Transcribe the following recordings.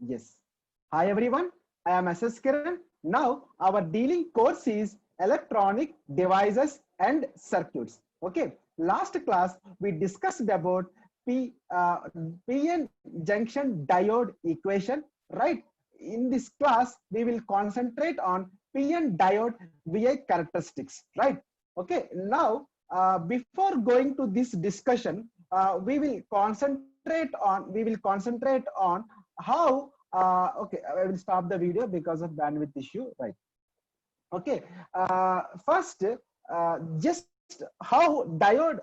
Yes. Hi everyone. I am SS Kiran. Now our dealing course is electronic devices and circuits. Okay. Last class we discussed about PN junction diode equation. Right. In this class we will concentrate on PN diode VI characteristics. Right. Okay. Now before going to this discussion, we will concentrate on how okay, I will stop the video because of bandwidth issue, right? Okay, first, just how diode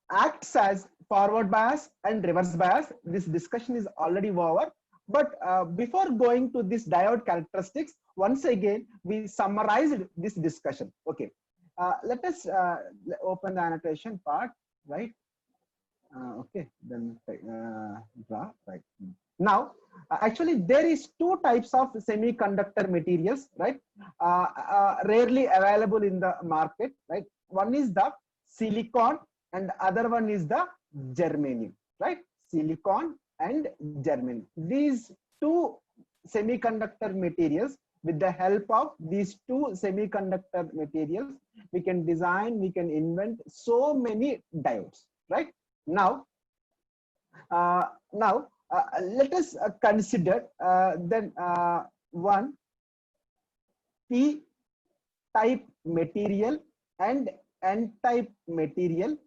acts as forward bias and reverse bias. This discussion is already over. But before going to this diode characteristics, once again, we summarized this discussion. Okay, let us open the annotation part, right? Okay, then draw, right? Now, actually, there is two types of semiconductor materials, right? Rarely available in the market, right? One is the silicon, and other one is the germanium, right? Silicon and germanium. These two semiconductor materials, with the help of these two semiconductor materials, we can design, we can invent so many diodes, right? Now, let us consider then one P-type material and N-type material.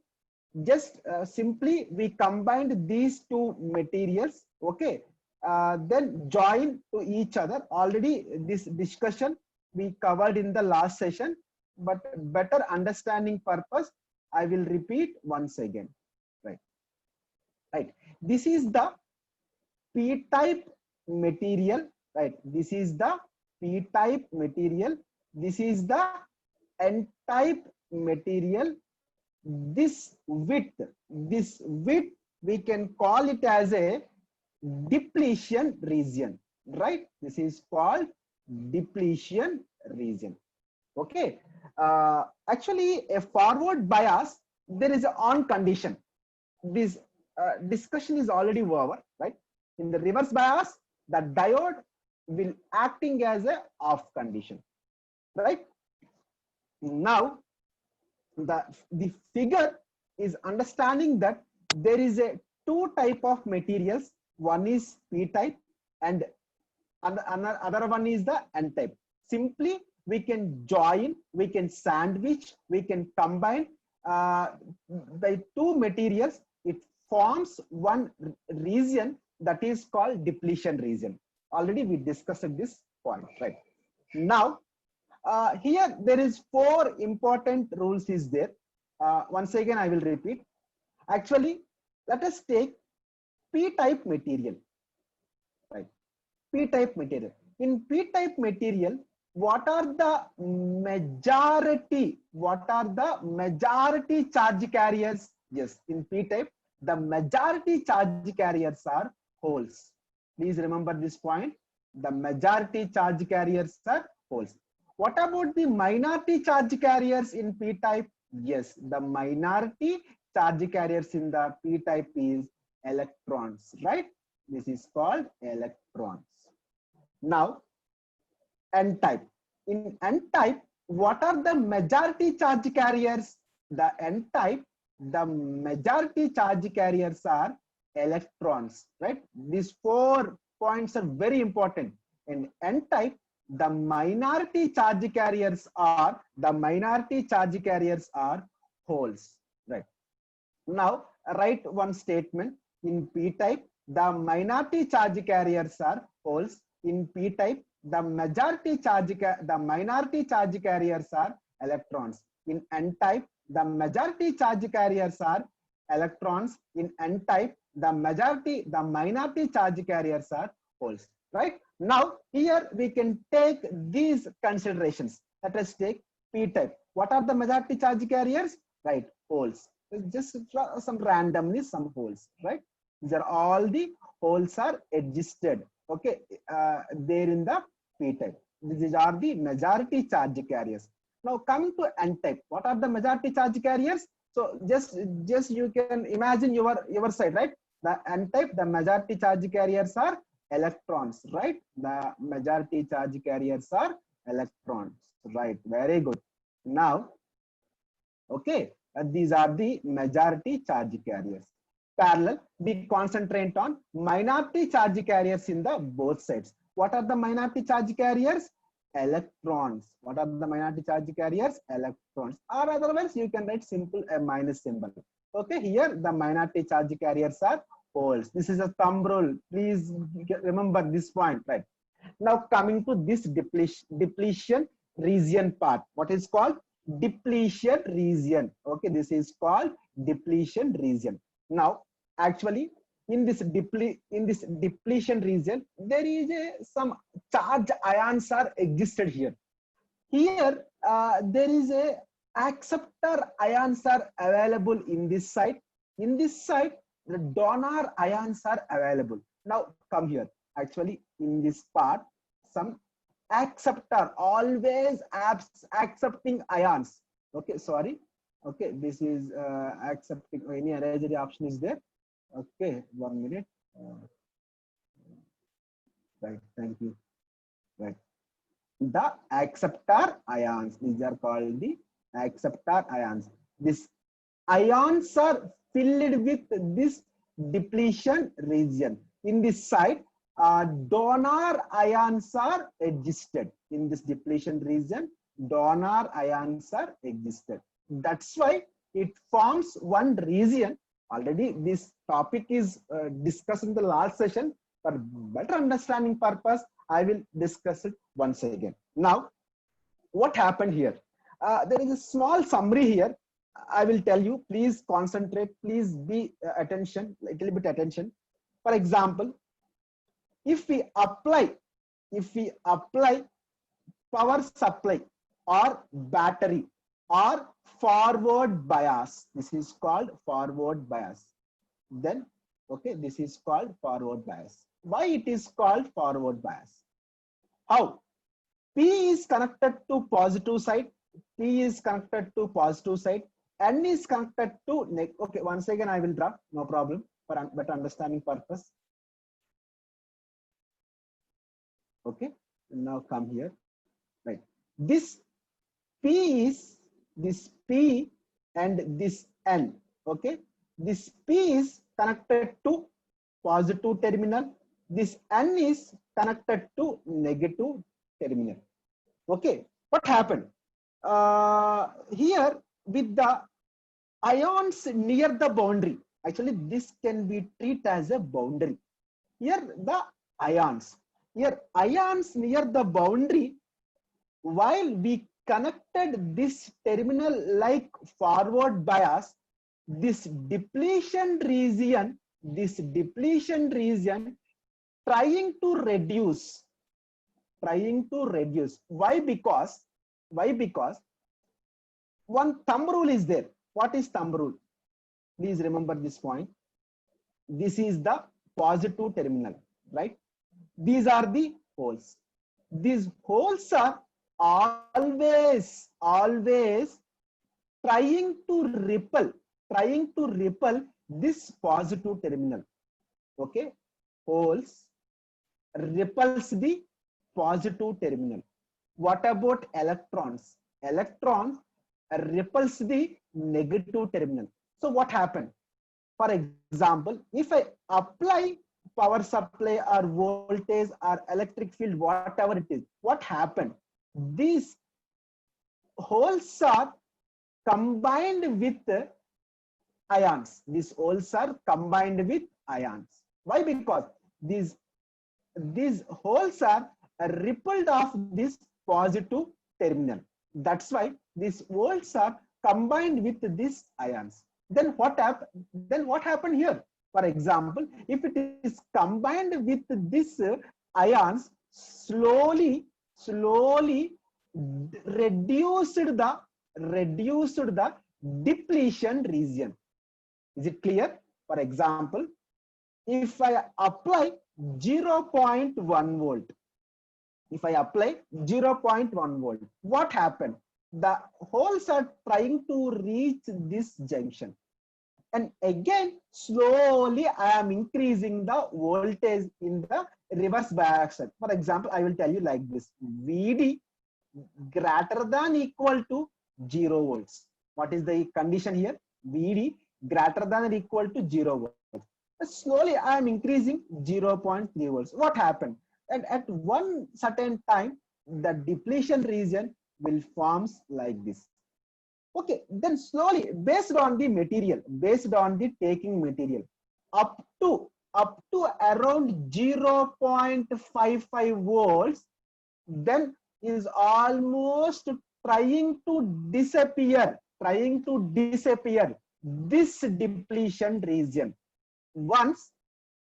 Just simply we combined these two materials, okay, then join to each other. Already this discussion we covered in the last session, but better understanding purpose, I will repeat once again, right? Right. This is the P-type material, right? This is the P-type material. This is the N-type material. This width, we can call it as a depletion region, right? This is called depletion region. Okay. Actually, a forward bias, there is an on condition. This discussion is already over, right? In the reverse bias, the diode will acting as a off condition, right? Now, the figure is understanding that there is a two type of materials. One is P type and another one is the N type. Simply, we can join, we can sandwich, we can combine the two materials. It forms one region that is called depletion region. Already we discussed this point, right? Now, here there is four important rules is there. Once again, I will repeat. Actually, let us take P-type material, right? P-type material. In P-type material, what are the majority charge carriers? Yes, in P-type, the majority charge carriers are holes. Please remember this point. The majority charge carriers are holes. What about the minority charge carriers in P-type? Yes, the minority charge carriers in the P-type is electrons, right? This is called electrons. Now, N-type. In N-type, what are the majority charge carriers? The N-type, the majority charge carriers are electrons, right? These 4 points are very important. In N-type, the minority charge carriers are holes, right? Now, write one statement. In P-type, the minority charge carriers are holes. In P-type, the minority charge carriers are electrons. In N-type, the majority charge carriers are electrons. In N-type, the minority charge carriers are holes, right? Now, here we can take these considerations. Let us take P-type. What are the majority charge carriers? Right, holes. Just some randomly, some holes, right? These are all the holes are adjusted, okay, there in the P-type. These are the majority charge carriers. Now coming to N-type, what are the majority charge carriers? So just you can imagine your side, right? The N-type, the majority charge carriers are electrons, right? The majority charge carriers are electrons, right? Very good. Now, okay, these are the majority charge carriers. Parallel, we concentrate on minority charge carriers in the both sides. What are the minority charge carriers? Electrons. What are the minority charge carriers? Electrons. Or otherwise, you can write simple a minus symbol. Okay, here the minority charge carriers are holes. This is a thumb rule. Please remember this point, right? Now coming to this depletion region part. What is called? Depletion region. Okay, this is called depletion region. Now, actually, in this depletion region, there is some charge ions are existed here. Here, there is a acceptor ions are available in this side. In this side, the donor ions are available. Now, come here. Actually, in this part, some acceptor, always accepting ions. Okay, sorry. Okay, this is accepting. Any arranged option is there? Okay, 1 minute. Right, thank you. Right. The acceptor ions, these are called the acceptor ions. These ions are filled with this depletion region. In this side, donor ions are existed. In this depletion region, donor ions are existed. That's why it forms one region. Already this topic is discussed in the last session. For better understanding purpose, I will discuss it once again. Now, what happened here? There is a small summary here. I will tell you, please concentrate, please be attention, little bit attention. For example, if we apply power supply or battery or forward bias, this is called forward bias. Then, okay, this is called forward bias. Why it is called forward bias? How? P is connected to positive side, P is connected to positive side, N is connected to negative. Okay, once again I will draw, no problem, for better understanding purpose. Okay, now come here, right? This P is this P and this N. Okay, this P is connected to positive terminal. This N is connected to negative terminal. Okay, what happened? Here with the ions near the boundary, actually this can be treated as a boundary. Here the ions, here ions near the boundary, while we connected this terminal like forward bias, this depletion region trying to reduce. Why? Because one thumb rule is there. What is thumb rule? Please remember this point. This is the positive terminal, right? These are the holes. These holes are always trying to repel this positive terminal. Okay, holes repels the positive terminal. What about electrons? Electrons repels the negative terminal. So what happened? For example, if I apply power supply or voltage or electric field, whatever it is, what happened? These holes are combined with ions. These holes are combined with ions. Why? Because these holes are repelled off this positive terminal. That's why these holes are combined with these ions. Then what happened here? For example, if it is combined with this ions, slowly reduced the depletion region. Is it clear? For example, if I apply 0.1 volt, if I apply 0.1 volt, what happened? The holes are trying to reach this junction. and again slowly I am increasing the voltage in the reverse bias. For example, I will tell you like this: VD greater than equal to 0 volts. What is the condition here? VD greater than or equal to 0 volts. Slowly I am increasing 0.3 volts. What happened? And at one certain time, the depletion region will forms like this. Okay, then slowly, based on the material, based on the taking material, up to around 0.55 volts, then is almost trying to disappear, this depletion region. Once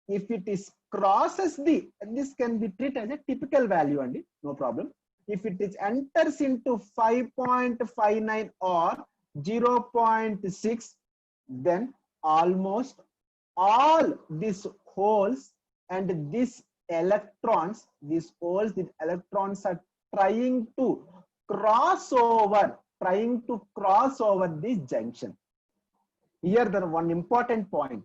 if it is crosses the, this can be treated as a typical value only, no problem. If it is enters into 5.59 or 0.6, then almost all these holes and these electrons, these holes, the electrons are trying to cross over this junction. Here the one important point: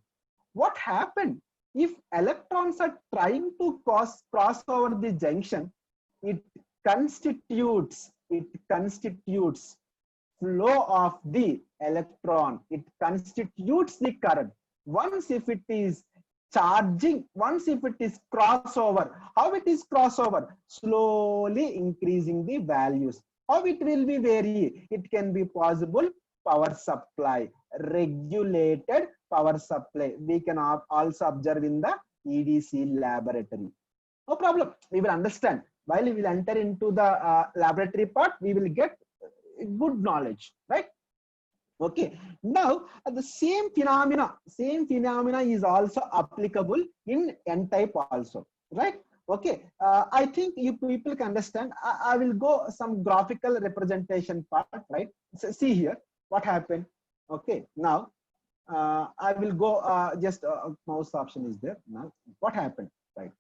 what happened if electrons are trying to cross over the junction? It constitutes flow of the electron, it constitutes the current. Once if it is charging, once if it is crossover, how it is crossover? Slowly increasing the values. How it will be vary? It can be possible power supply, regulated power supply. We can also observe in the EDC laboratory. No problem. We will understand. While we will enter into the laboratory part, we will get good knowledge, right? Okay. Now the same phenomena is also applicable in N-type also, right? Okay. I think you people can understand. I will go some graphical representation part, right? So see here what happened. Okay. Now I will go just mouse option is there. Now what happened, right?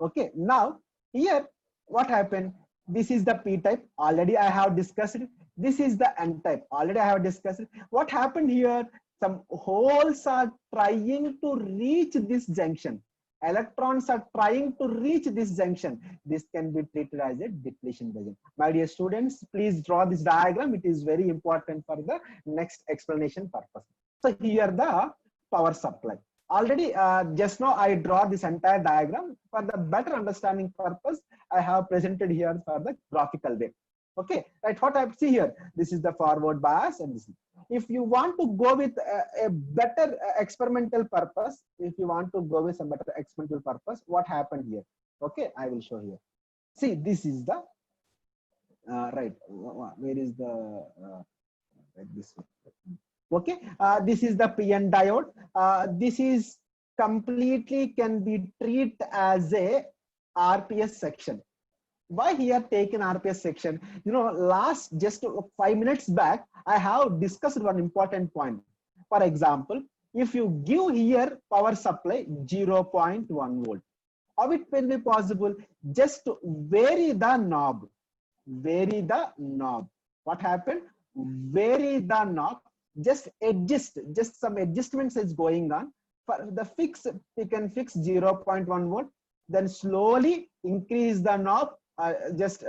Okay, now here what happened? This is the P-type, already I have discussed it. This is the N-type, already I have discussed it. What happened here? Some holes are trying to reach this junction. Electrons are trying to reach this junction. This can be treated as a depletion region. My dear students, please draw this diagram. It is very important for the next explanation purpose. So here the power supply. Already just now I draw this entire diagram. For the better understanding purpose, I have presented here for the graphical way. Okay, right? What I see here, this is the forward bias, and this is. If you want to go with a better experimental purpose, if you want to go with some better experimental purpose, what happened here? Okay, I will show here. See, this is the right. Where is the this one? Okay, this is the PN diode. This is completely can be treated as a RPS section. Why here taken RPS section? You know, last just 5 minutes back, I have discussed one important point. For example, if you give here power supply 0.1 volt, how it will be possible? Just vary the knob. Vary the knob. What happened? Vary the knob. Just adjust. Just some adjustments is going on. For the fix, you can fix 0.1 volt. Then slowly increase the knob. Just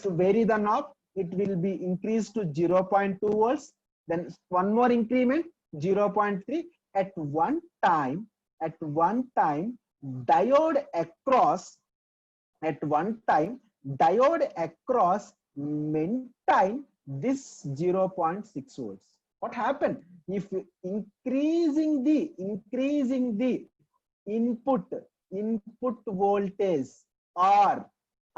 vary the knob. It will be increased to 0.2 volts. Then one more increment 0.3. At one time, diode across. At one time, diode across maintain this 0.6 volts. What happened? If increasing the input voltage or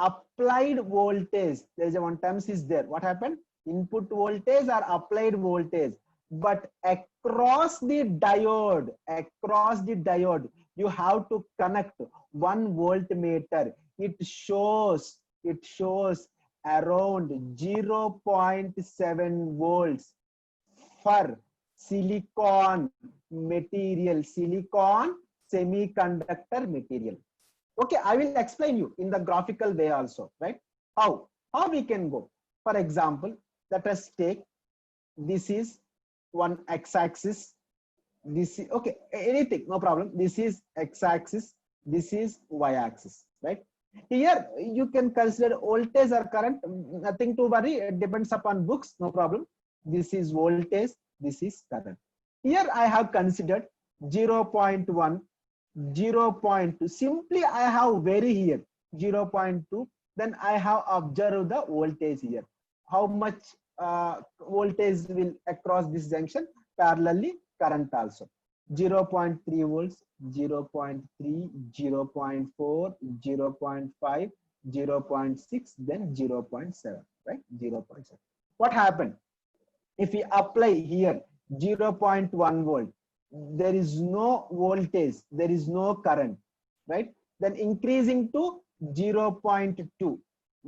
applied voltage, there is a one terms is there. What happened? Input voltage or applied voltage, but across the diode, you have to connect one voltmeter. It shows around 0.7 volts for silicon material, silicon semiconductor material. Okay, I will explain you in the graphical way also, right? How we can go. For example, let us take, this is one x-axis. This is okay, anything, no problem. This is x-axis, this is y-axis, right? Here you can consider voltage or current, nothing to worry, it depends upon books, no problem. This is voltage, this is current. Here I have considered 0.1, 0.2, simply I have vary here 0.2, then I have observed the voltage here. How much voltage will across this junction? Parallelly current also. 0.3 volts, 0.3, 0.4, 0.5, 0.6, then 0.7, right? 0.7. What happened? If we apply here 0.1 volt, there is no voltage, there is no current, right? Then increasing to 0.2.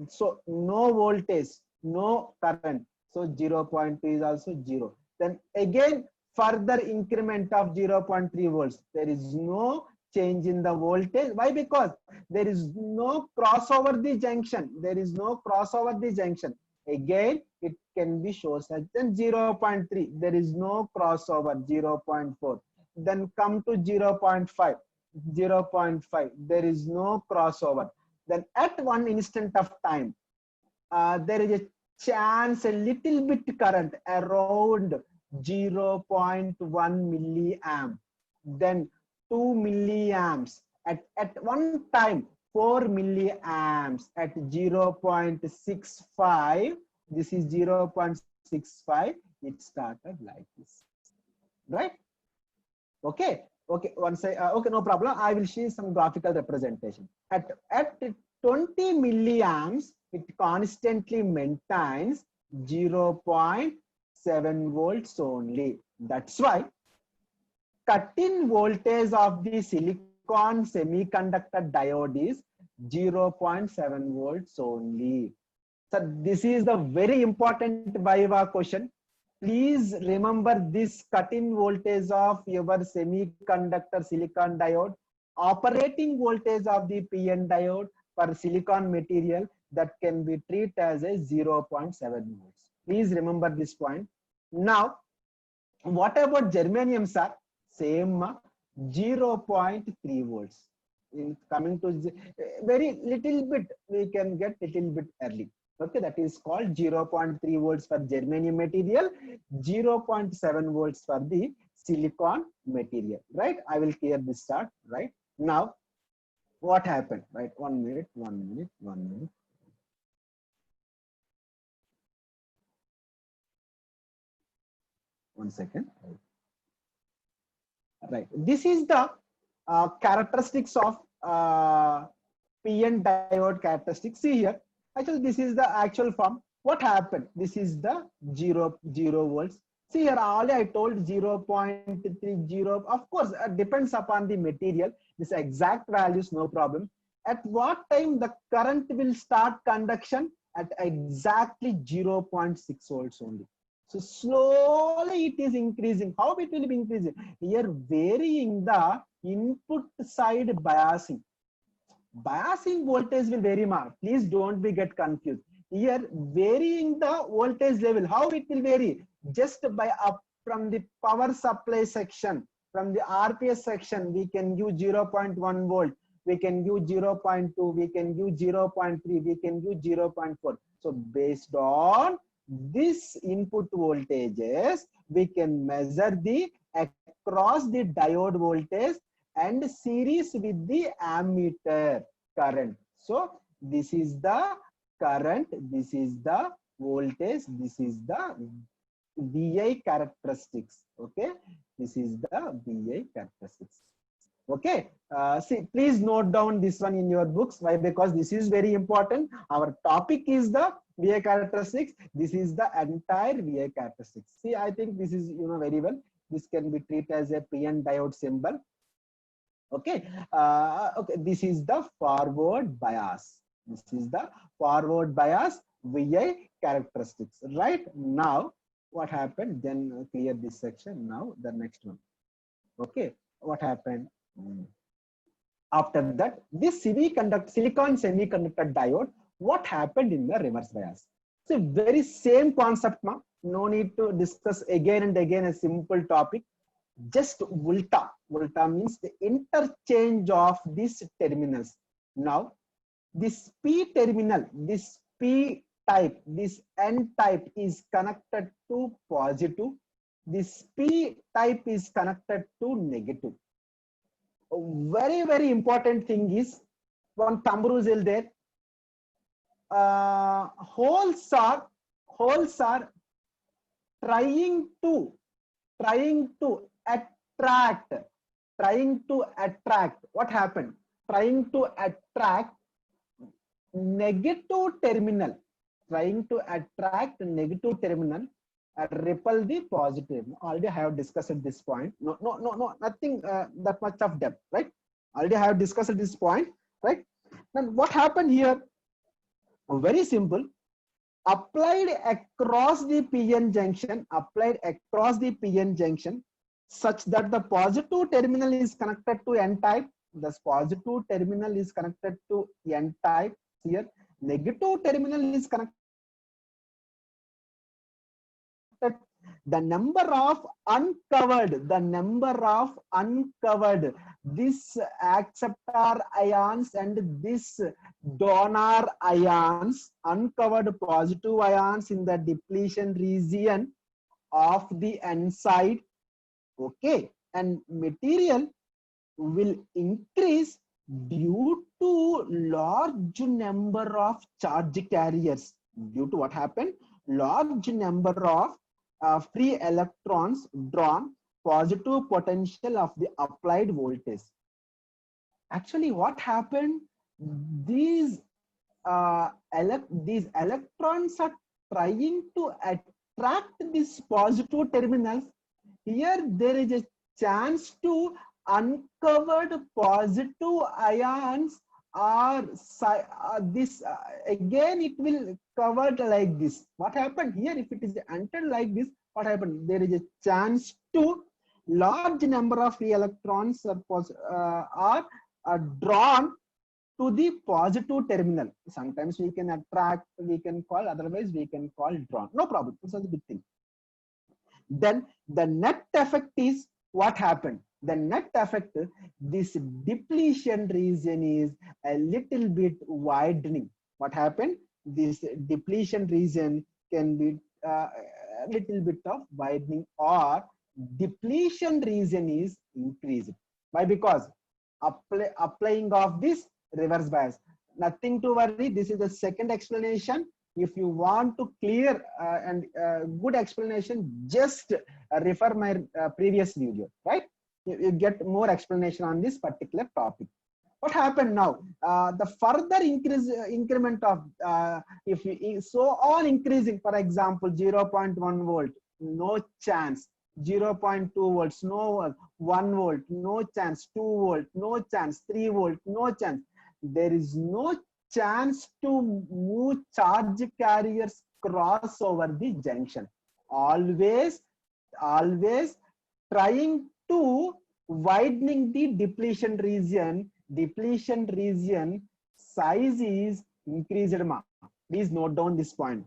So no voltage, no current. So 0.2 is also 0. Then again, further increment of 0.3 volts. There is no change in the voltage. Why? Because there is no crossover the junction. There is no crossover the junction. Again, it can be shown as then 0.3. There is no crossover, 0.4. Then come to 0.5. 0.5. There is no crossover. Then at one instant of time, there is a chance a little bit current around 0.1 milliamp, then 2 milliamps, at one time 4 milliamps at 0.65. This is 0.65. It started like this, right? Okay, okay, once I okay, no problem, I will show some graphical representation. At 20 milliamps, it constantly maintains 0.7 volts only. That's why cut-in voltage of the silicon semiconductor diode is 0.7 volts only. So this is the very important Viva question. Please remember this cut-in voltage of your semiconductor silicon diode, operating voltage of the PN diode for silicon material, that can be treated as a 0.7 volts. Please remember this point. Now, what about germanium, sir? Same 0.3 volts. In coming to very little bit, we can get little bit early. Okay, that is called 0.3 volts for germanium material, 0.7 volts for the silicon material, right? I will clear this chart, right? Now, what happened, right? 1 minute, 1 minute, 1 minute. One second. Right. This is the characteristics of PN diode characteristics. See here. Actually, this is the actual form. What happened? This is the 0 volts. See here, already I told 0.30. Of course, depends upon the material. This exact values, no problem. At what time the current will start conduction? At exactly 0.6 volts only. So slowly it is increasing. How it will be increasing? Here varying the input side biasing. Biasing voltage will vary more. Please don't be get confused. Here varying the voltage level. How it will vary? Just by up from the power supply section, from the RPS section, we can use 0.1 volt. We can use 0.2. We can use 0.3. We can use 0.4. So based on this input voltages, we can measure the across the diode voltage and series with the ammeter current. So this is the current, this is the voltage, this is the VI characteristics. Okay, this is the VI characteristics. Okay, see, please note down this one in your books. Why? Because this is very important. Our topic is the VI characteristics. This is the entire VI characteristics. See, I think this is, you know, very well. This can be treated as a PN diode symbol. Okay, okay. This is the forward bias. This is the forward bias VI characteristics. Right now, what happened? Then clear this section. Now the next one. Okay, what happened? After that, this silicon semiconductor diode, what happened in the reverse bias? So very same concept, ma. No need to discuss again and again a simple topic. Just volta. Volta means the interchange of these terminals. Now, this P terminal, this P type, this N type is connected to positive. This P type is connected to negative. A very, very important thing is one thumb rule is there. Holes are trying to attract what happened, trying to attract negative terminal, repel the positive. Already I have discussed at this point. No, nothing that much of depth, right? Already I have discussed at this point, right? Then what happened here? Very simple. Applied across the PN junction, such that the positive terminal is connected to N type. The positive terminal is connected to N type here. Negative terminal is connected. The number of uncovered, this acceptor ions and this donor ions, uncovered positive ions in the depletion region of the N side. Okay, and material will increase due to large number of charge carriers. Due to what happened? Large number of free electrons drawn, positive potential of the applied voltage. Actually, what happened? These electrons are trying to attract these positive terminals. Here there is a chance to uncovered positive ions are this again it will covered like this. What happened here? If it is entered like this, what happened? There is a chance to large number of free electrons are drawn to the positive terminal. Sometimes we can attract, we can call, otherwise we can call drawn. No problem. This is a big thing. Then the net effect is what happened? The net effect, this depletion region is a little bit widening. What happened? This depletion region can be a little bit of widening, or depletion region is increased. Why? Because applying of this reverse bias. Nothing to worry. This is the second explanation. If you want to clear and good explanation, just refer my previous video, right? You get more explanation on this particular topic. What happened now? The further increment of if you so on increasing, for example, 0.1 volt, no chance. 0.2 volts, no. 1 volt, no chance. 2 volt, no chance. 3 volt, no chance. There is no chance to move charge carriers cross over the junction. Always trying to widening the depletion region. Depletion region size is increased. Please note down this point.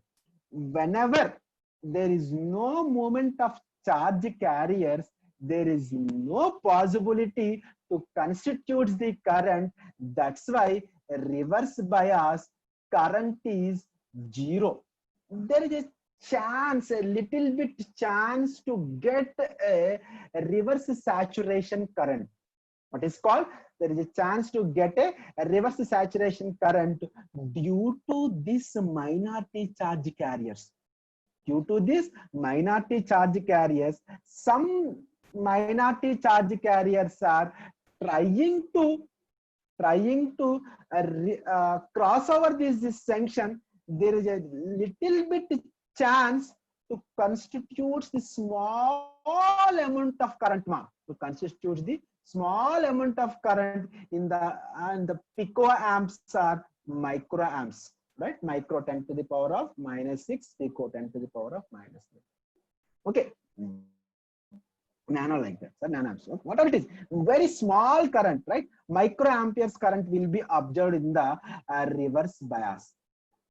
Whenever there is no movement of charge carriers, there is no possibility to constitute the current. That's why reverse bias current is 0. There is a chance, a little bit chance to get a reverse saturation current. What is called? There is a chance to get a reverse saturation current due to this minority charge carriers. Due to this minority charge carriers, some minority charge carriers are trying to cross over this junction. There is a little bit chance to constitute the small amount of current, to constitute the small amount of current in the picoamps are microamps, right? Micro 10 to the power of -6, pico 10 to the power of -3. Okay. Nano like that, so nanoamps. Whatever it is, very small current, right? Microamperes current will be observed in the reverse bias.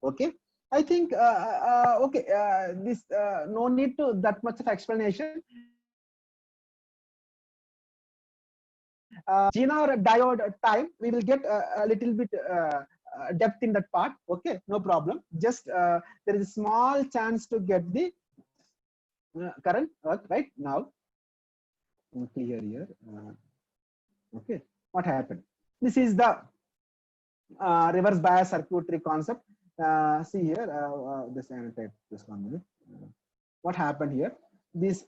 Okay. I think okay. This no need to that much of explanation. Zener diode time, we will get a little bit depth in that part. Okay, no problem. Just there is a small chance to get the current earth right now. Clear here. Okay, what happened? This is the reverse bias circuitry concept. See here, this annotate this 1 minute. What happened here? This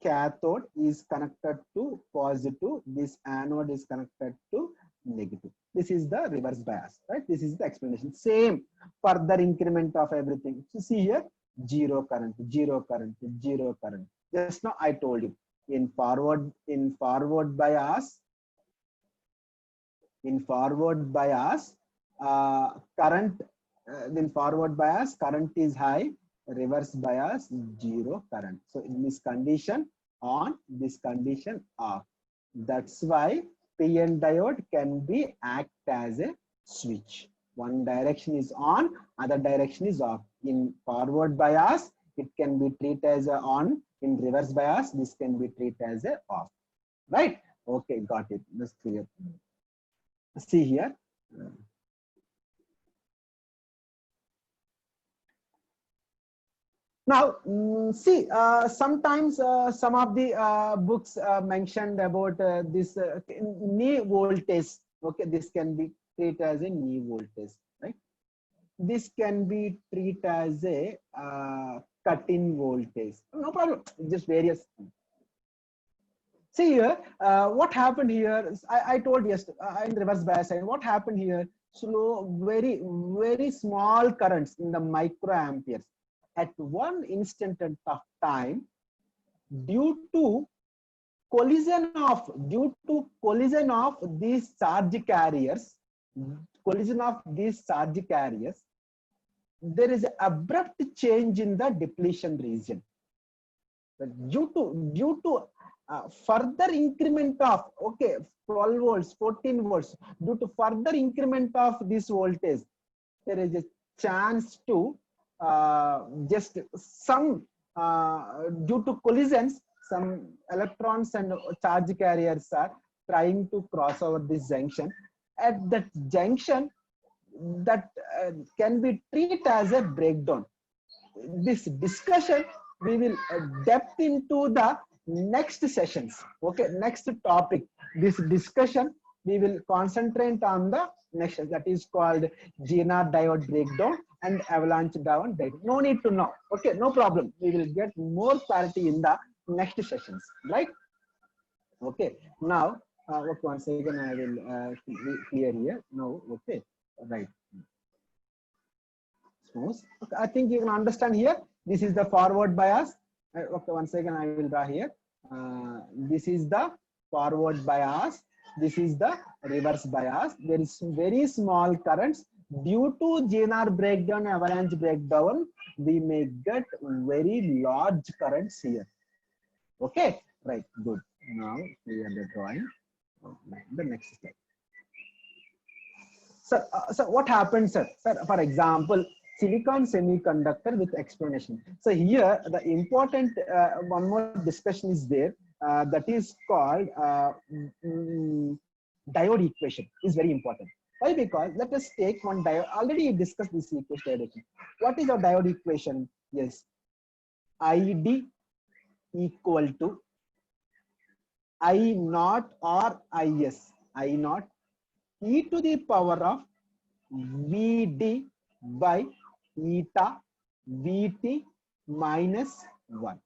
cathode is connected to positive. This anode is connected to negative. This is the reverse bias, right? This is the explanation. Same further increment of everything. So see here, zero current, zero current, zero current. Just now I told you in forward bias. In forward bias, current in forward bias current is high, reverse bias zero current. So in this condition on, this condition off. That's why PN diode can be act as a switch. One direction is on, other direction is off. In forward bias, it can be treated as a on. In reverse bias, this can be treated as a off. Right? Okay, got it. That's clear. See here. Now, see, sometimes some of the books mentioned about this knee voltage. Okay, this can be treated as a knee voltage, right? This can be treated as a cut-in voltage. No problem, just various. See here, what happened here? I told yesterday in reverse bias side. What happened here? Slow, very small currents in the microamperes. At one instant of time, due to collision of these charge carriers, there is an abrupt change in the depletion region. But due to further increment of 12 volts, 14 volts, due to further increment of this voltage, there is a chance to just some due to collisions, some electrons and charge carriers are trying to cross over this junction. At that junction, that can be treated as a breakdown. This discussion we will depth into the next sessions. Okay, next topic. This discussion we will concentrate on the next, that is called Zener diode breakdown and avalanche diode. No need to know. Okay, no problem. We will get more clarity in the next sessions, right? Okay. Now, okay, once again I will clear here. Now, okay, right. Smooth. Okay, I think you can understand here. This is the forward bias. Okay, once again I will draw here. This is the forward bias. This is the reverse bias. There is very small currents. Due to Zener breakdown, avalanche breakdown, we may get very large currents here. Okay, right, good. Now clear the drawing. The next step. So what happens, sir? Sir, for example, silicon semiconductor with explanation. So here the important one more discussion is there, that is called diode equation is very important. Why? Because let us take one diode. Already discussed this equation directly. What is our diode equation? Yes, ID equal to I naught or IS. I naught e to the power of Vd by eta Vt minus 1.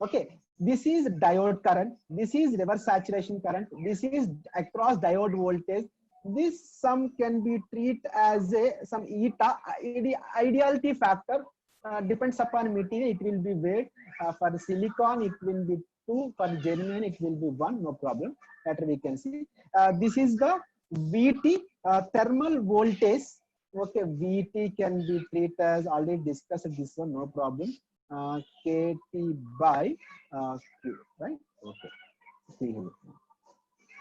Okay, this is diode current, this is reverse saturation current, this is across diode voltage. This sum can be treated as a some eta ideality factor, depends upon material. It will be weight. For the silicon it will be 2, for germanium it will be 1, no problem. Later we can see. This is the Vt thermal voltage. Okay, Vt can be treated as already discussed this one, no problem. Kt by Q, right? Okay. See here.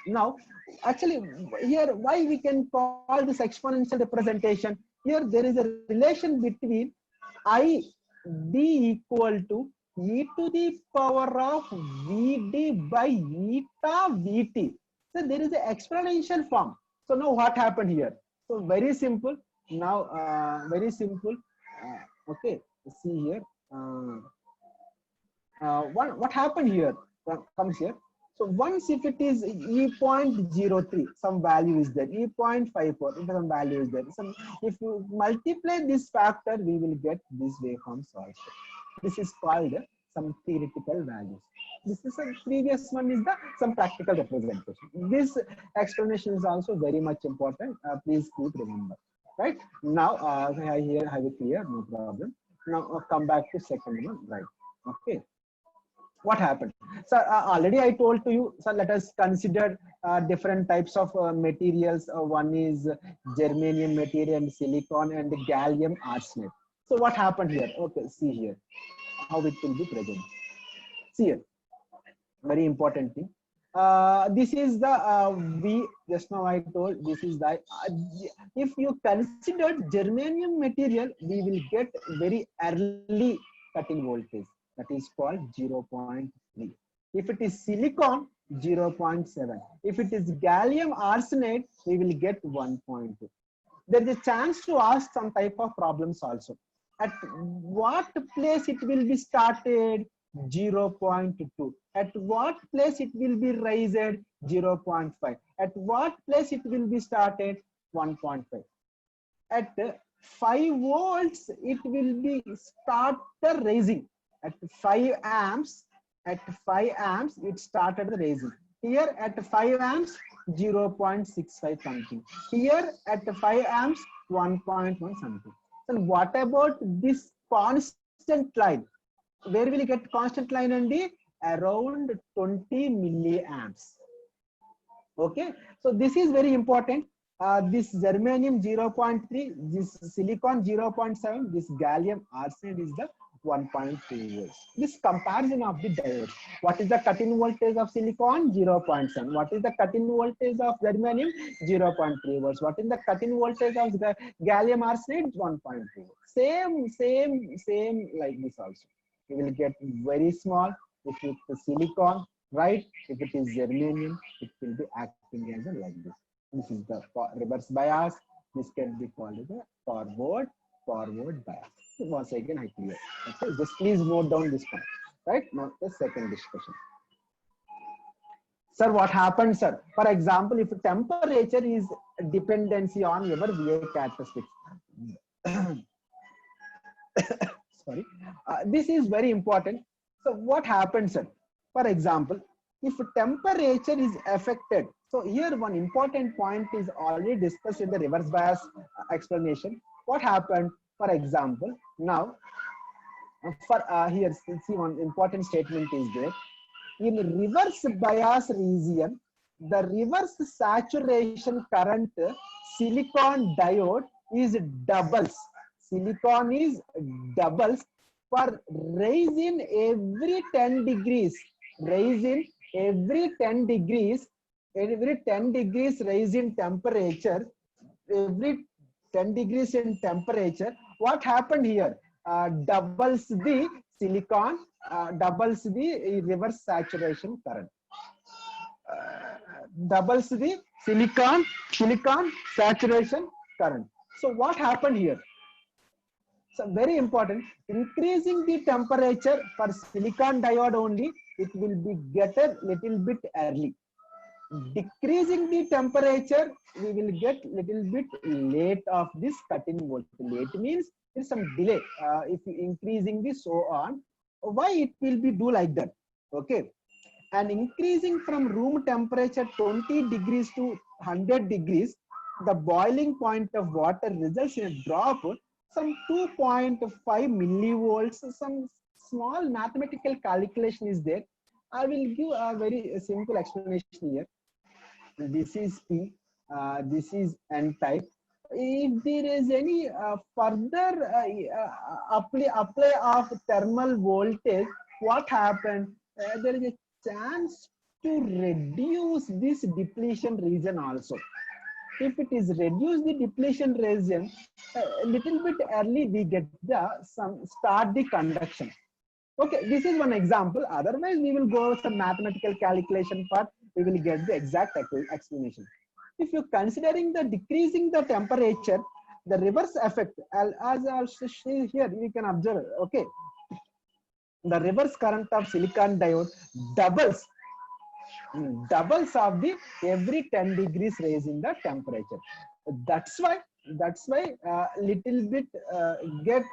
Now, actually, here why we can call this exponential representation? Here there is a relation between I d equal to e to the power of Vd by eta Vt. So there is an exponential form. So now what happened here? So very simple. Now very simple. Okay, see here. What happened here? Comes here. So once if it is E.03, some value is there. E.54, some value is there. So if you multiply this factor, we will get this waveforms also. This is called some theoretical values. This is a previous one is the some practical representation. This explanation is also very much important. Please keep remember. Right now, here I have it clear, no problem. Now come back to second one. Right. Okay. What happened? So already I told to you. So let us consider different types of materials. One is germanium material and silicon and gallium arsenide. So what happened here? Okay, see here how it will be present. See here, very important thing. This is the V. Just now I told this is the. If you consider germanium material, we will get very early cutting voltage. That is called 0.3. If it is silicon, 0.7. If it is gallium arsenide, we will get 1.2. There is a chance to ask some type of problems also. At what place it will be started? 0.2. At what place it will be raised? 0.5. At what place it will be started? 1.5. At 5 volts, it will be start the raising. At 5 amps, it started the raising. Here at 5 amps, 0.65 something. Here at 5 amps, 1.1 something. So what about this constant line? Where will you get constant line and the around 20 milliamps? Okay, so this is very important. This germanium 0.3, this silicon 0.7, this gallium arsenide is the 1.2 volts. This comparison of the diodes. What is the cut-in voltage of silicon? 0.7. What is the cut-in voltage of germanium? 0.3 volts. What is the cut-in voltage of the gallium arsenide? 1.2. Same like this also. You will get very small if it's the silicon, right? If it is germanium, it will be acting as a like this. This is the reverse bias. This can be called the forward bias. Once again, I clear. Okay, just please note down this point. Right now, the second discussion. Sir, what happened, sir? For example, if temperature is dependency on your VA characteristics. Sorry, this is very important. So, what happens, sir? For example, if temperature is affected. So here one important point is already discussed in the reverse bias explanation. What happened? For example, now for here see one important statement is there. In reverse bias region, the reverse saturation current silicon diode is doubles. Silicon is doubles for raising every 10 degrees. Raising every 10 degrees. Every 10 degrees rise in temperature. Every 10 degrees in temperature. What happened here? Doubles the silicon, doubles the reverse saturation current. Doubles the silicon saturation current. So what happened here? So very important, increasing the temperature for silicon diode only, it will be get a little bit early. Decreasing the temperature, we will get little bit late of this cutting voltage. Late means there's some delay. If you increasing this so on, why it will be do like that? Okay, and increasing from room temperature 20 degrees to 100 degrees, the boiling point of water results in a drop some 2.5 millivolts. Some small mathematical calculation is there. I will give a very simple explanation here. This is P, this is N type. If there is any further apply of thermal voltage, what happened? There is a chance to reduce this depletion region also. if it is reduced the depletion region a little bit early, we get the some start the conduction. Okay, this is one example. Otherwise, we will go some mathematical calculation part. We will get the exact explanation. If you considering the decreasing the temperature, the reverse effect, as also here we can observe. Okay, the reverse current of silicon diode doubles of the every 10 degrees raise in the temperature. That's why little bit get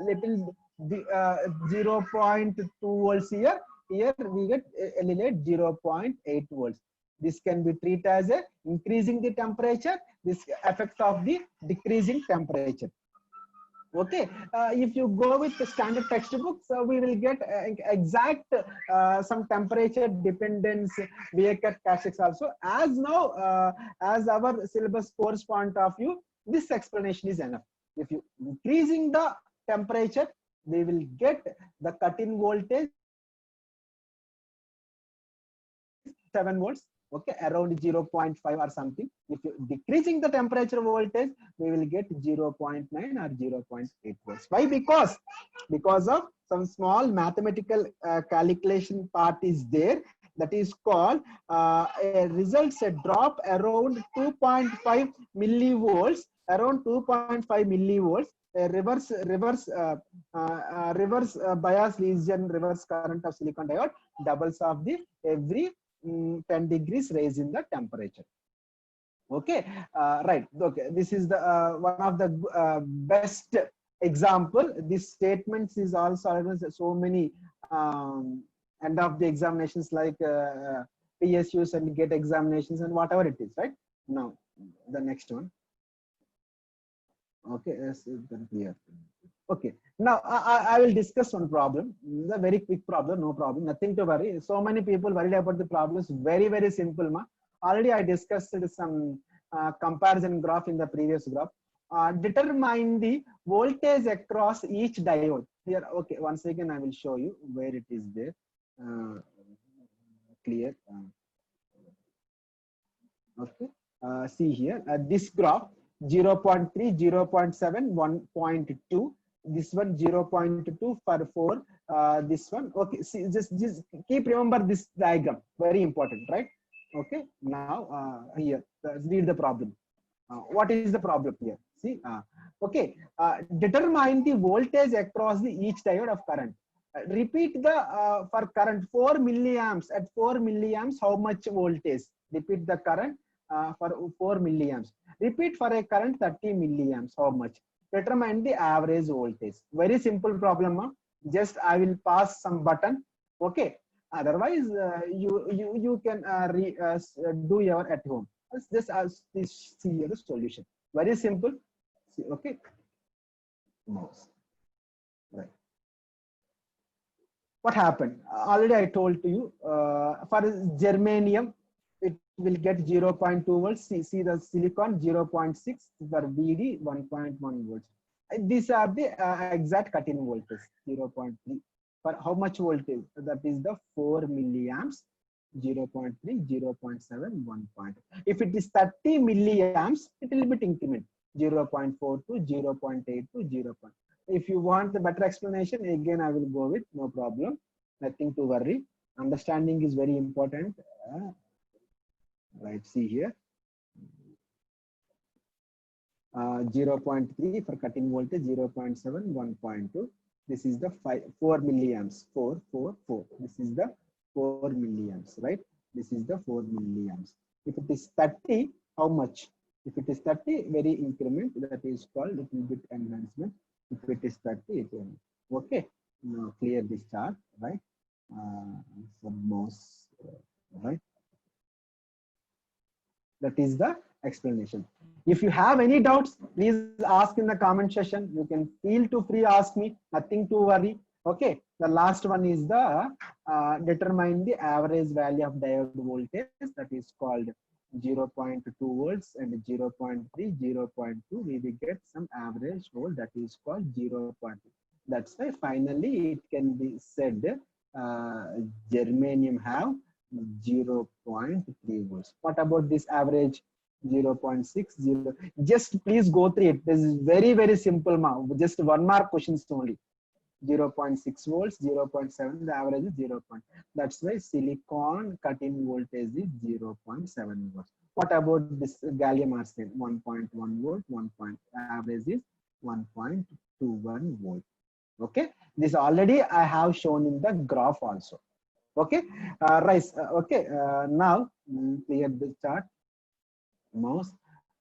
little 0.2 volts here. Here we get a little 0.8 volts. This can be treated as a increasing the temperature. This effect of the decreasing temperature. Okay, if you go with the standard textbooks, we will get exact some temperature dependence Becker characteristics also. As now, as our syllabus course point of view, this explanation is enough. If you increasing the temperature, we will get the cut-in voltage 7 volts. Okay, around 0.5 or something. If you decreasing the temperature voltage, we will get 0.9 or 0.8 volts. Why? Because of some small mathematical calculation part is there. That is called results a drop around 2.5 millivolts, around 2.5 millivolts. Reverse bias region, reverse current of silicon diode doubles of the every 10 degrees raise in the temperature. Okay, right. Okay, this is the one of the best example. This statements is also so many end of the examinations like PSUs and GATE examinations and whatever it is. Right now, the next one. Okay, yes, clear. Okay, now I will discuss one problem. It's a very quick problem, no problem, nothing to worry. So many people worried about the problems. Very simple, ma. Already I discussed some comparison graph in the previous graph. Determine the voltage across each diode. Here, okay, once again I will show you where it is there. Clear. Okay, see here this graph 0.3, 0.7, 1.2. This one 0.2 for 4. This one, okay, see, just keep remember this diagram, very important, right? Okay, now here read the problem. What is the problem here? See, okay, determine the voltage across the each diode of current. Repeat the for current 4 milliamps. At 4 milliamps, how much voltage? Repeat the current for 4 milliamps. Repeat for a current 30 milliamps, how much? Determine the average voltage. Very simple problem. Huh? Just I will pass some button. Okay. Otherwise, you can do your at home. Just as this see the solution. Very simple. See, okay. Mouse. Right. What happened? Already I told to you. For germanium, it will get 0.2 volts. See the silicon 0.6 for VD 1.1 volts. These are the exact cut-in voltage 0.3. For how much voltage? That is the 4 milliamps. 0.3, 0.7, 1. If it is 30 milliamps, it will be increment 0.4 to 0.8 to 0. If you want the better explanation, again I will go with, no problem, nothing to worry. Understanding is very important. Right, see here 0.3 for cutting voltage, 0.7, 1.2. This is the 4 milliamps. 4. This is the 4 milliamps, right? This is the 4 milliamps. If it is 30, how much? If it is 30, very increment, that is called little bit enhancement. If it is 30, it will. Okay, now clear this chart, right? Some mouse, right? That is the explanation. If you have any doubts, please ask in the comment section. You can feel to free ask me, nothing to worry. Okay, the last one is the determine the average value of diode voltage, that is called 0.2 volts and 0.3, 0.2. We will get some average volt, that is called 0.2. That's why finally it can be said germanium have 0.3 volts. What about this average? 0.60. Just please go through it. This is very, very simple now. Just 1 mark questions only. 0.6 volts, 0.7, the average is 0. That's why silicon cut-in voltage is 0.7 volts. What about this gallium arsenide? 1.1 volt, average is 1.21 volt. Okay, this already I have shown in the graph also. Okay, right. Okay, now clear the chart. Mouse.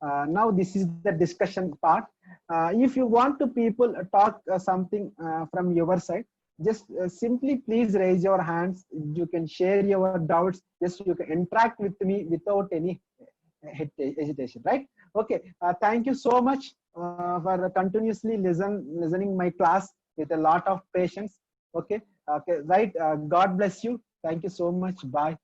Now this is the discussion part. If you want to people talk something from your side, just simply please raise your hands. You can share your doubts. Just you can interact with me without any hesitation, right? Okay. Thank you so much for continuously listening my class with a lot of patience. Okay. Okay. Right. God bless you. Thank you so much. Bye.